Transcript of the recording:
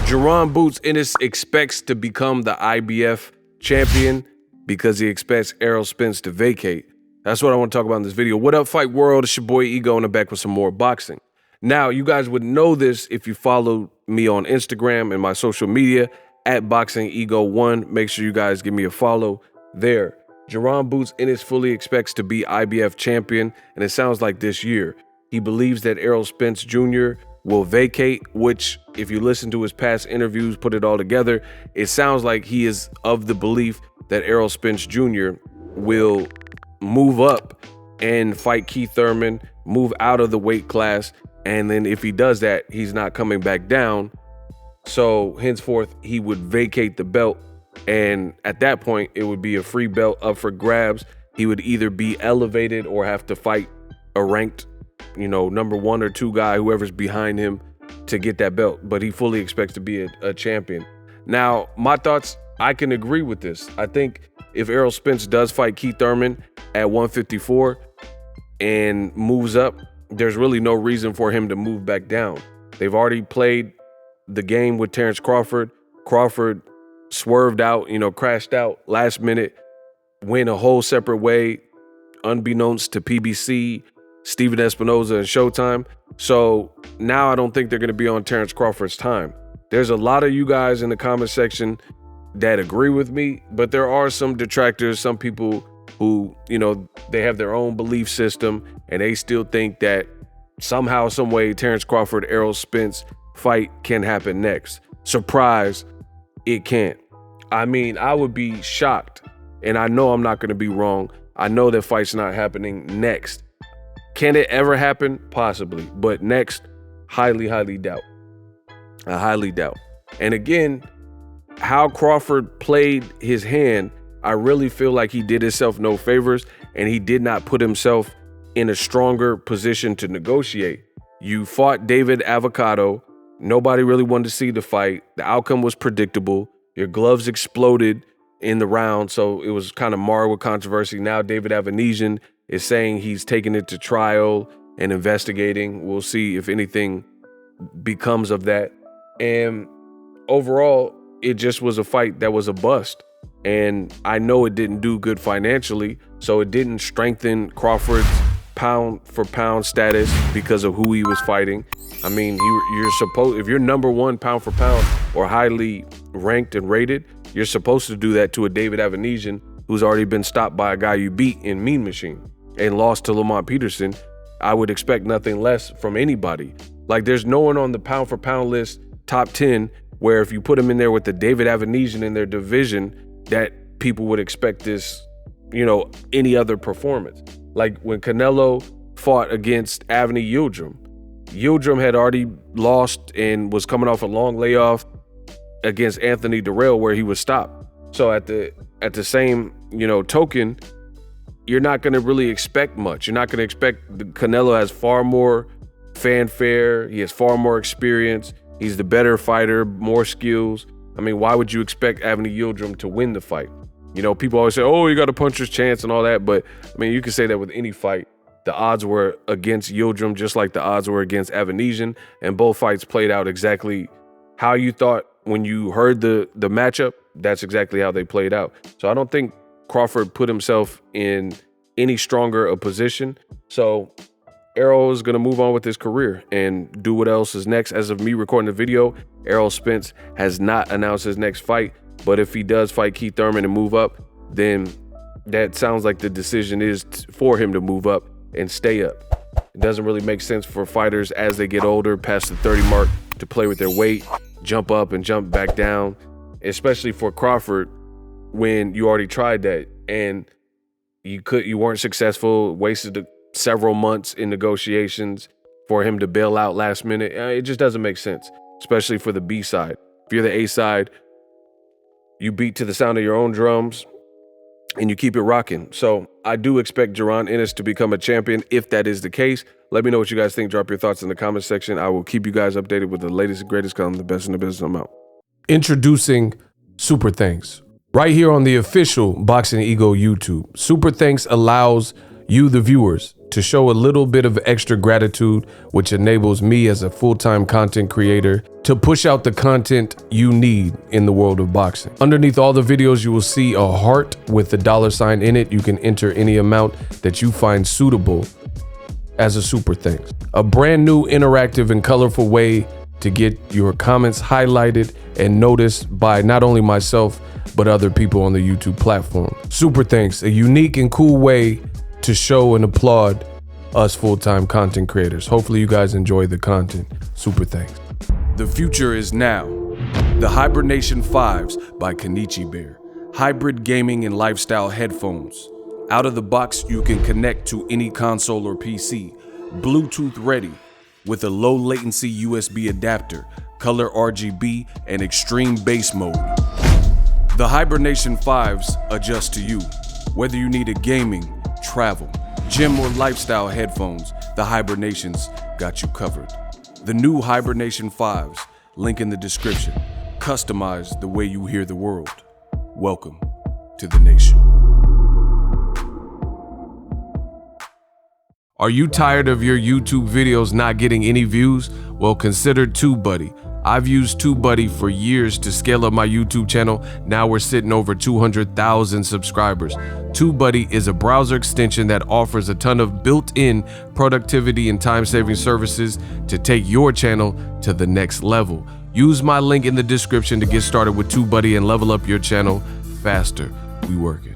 Jaron Boots Ennis expects to become the IBF champion because he expects Errol Spence to vacate. That's what I want to talk about in this video. What up, Fight World? It's your boy Ego, and I'm back with some more boxing. Now, you guys would know this if you follow me on Instagram and my social media at BOXINGEGO1. Make sure you guys give me a follow there. Jaron Boots Ennis fully expects to be IBF champion, and it sounds like this year. He believes that Errol Spence Jr. will vacate, which, if you listen to his past interviews, put it all together, it sounds like he is of the belief that Errol Spence Jr. will move up and fight Keith Thurman, move out of the weight class, and then if he does that, he's not coming back down. So henceforth, he would vacate the belt, and at that point, it would be a free belt up for grabs. He would either be elevated or have to fight a ranked, number 1 or 2 guy, whoever's behind him, to get that belt. But he fully expects to be a champion. Now, my thoughts, I can agree with this. I think if Errol Spence does fight Keith Thurman at 154 and moves up, there's really no reason for him to move back down. They've already played the game with Terrence Crawford. Crawford swerved out, crashed out last minute, went a whole separate way, unbeknownst to PBC, Steven Espinoza, and Showtime. So now I don't think they're going to be on Terrence Crawford's time. There's a lot of you guys in the comment section that agree with me, but there are some detractors, some people who, they have their own belief system, and they still think that somehow, some way, Terrence Crawford, Errol Spence fight can happen next. Surprise, it can't. I mean, I would be shocked, and I know I'm not going to be wrong. I know that fight's not happening next. Can it ever happen? Possibly, but next, highly, highly doubt. I highly doubt. And again, how Crawford played his hand, I really feel like he did himself no favors, and he did not put himself in a stronger position to negotiate. You fought David Avocado. Nobody really wanted to see the fight. The outcome was predictable. Your gloves exploded in the round, so it was kind of marred with controversy. Now David Avanesian is saying he's taking it to trial and investigating. We'll see if anything becomes of that. And overall, it just was a fight that was a bust. And I know it didn't do good financially, so it didn't strengthen Crawford's pound-for-pound status because of who he was fighting. I mean, if you're number 1 pound for pound or highly ranked and rated, you're supposed to do that to a David Avanesian who's already been stopped by a guy you beat in Mean Machine and lost to Lamont Peterson. I would expect nothing less from anybody. Like, there's no one on the pound for pound list, top 10, where if you put him in there with the David Avanesian in their division, that people would expect this, any other performance. Like when Canelo fought against Avni Yildirim. Yildirim had already lost and was coming off a long layoff against Anthony Durrell where he was stopped. So at the same, token, you're not going to really expect much. You're not going to expect Canelo has far more fanfare. He has far more experience. He's the better fighter, more skills. I mean, why would you expect Avni Yildirim to win the fight? People always say, oh, you got a puncher's chance and all that. But, I mean, you can say that with any fight. The odds were against Yildirim just like the odds were against Avanesian. And both fights played out exactly how you thought when you heard the matchup. That's exactly how they played out. So I don't think Crawford put himself in any stronger a position. So Errol is going to move on with his career and do what else is next. As of me recording the video, Errol Spence has not announced his next fight. But if he does fight Keith Thurman and move up, then that sounds like the decision is for him to move up and stay up. It doesn't really make sense for fighters as they get older, past the 30 mark, to play with their weight, jump up and jump back down, especially for Crawford when you already tried that and you weren't successful, wasted several months in negotiations for him to bail out last minute. It just doesn't make sense, especially for the B side. If you're the A side, you beat to the sound of your own drums and you keep it rocking. So I do expect Jaron Ennis to become a champion if that is the case. Let me know what you guys think. Drop your thoughts in the comment section. I will keep you guys updated with the latest and greatest, because I'm the best in the business. I'm out. Introducing Super Thanks right here on the official Boxing Ego YouTube. Super Thanks allows you, the viewers, to show a little bit of extra gratitude, which enables me as a full-time content creator to push out the content you need in the world of boxing. Underneath all the videos, you will see a heart with the $sign in it. You can enter any amount that you find suitable as a super thanks. A brand new interactive and colorful way to get your comments highlighted and noticed by not only myself, but other people on the YouTube platform. Super thanks, a unique and cool way to show and applaud us full-time content creators. Hopefully you guys enjoy the content. Super thanks. The future is now. The Hibernation 5s by Kenichi Bear. Hybrid gaming and lifestyle headphones. Out of the box, you can connect to any console or PC. Bluetooth ready with a low latency USB adapter, color RGB, and extreme bass mode. The Hibernation 5s adjust to you. Whether you need a gaming, travel, gym, or lifestyle headphones, the Hibernations got you covered. The new Hibernation 5s, link in the description. Customize the way you hear the world. Welcome to the nation. Are you tired of your YouTube videos not getting any views? Well, consider TubeBuddy. I've used TubeBuddy for years to scale up my YouTube channel. Now we're sitting over 200,000 subscribers. TubeBuddy is a browser extension that offers a ton of built-in productivity and time-saving services to take your channel to the next level. Use my link in the description to get started with TubeBuddy and level up your channel faster. We working.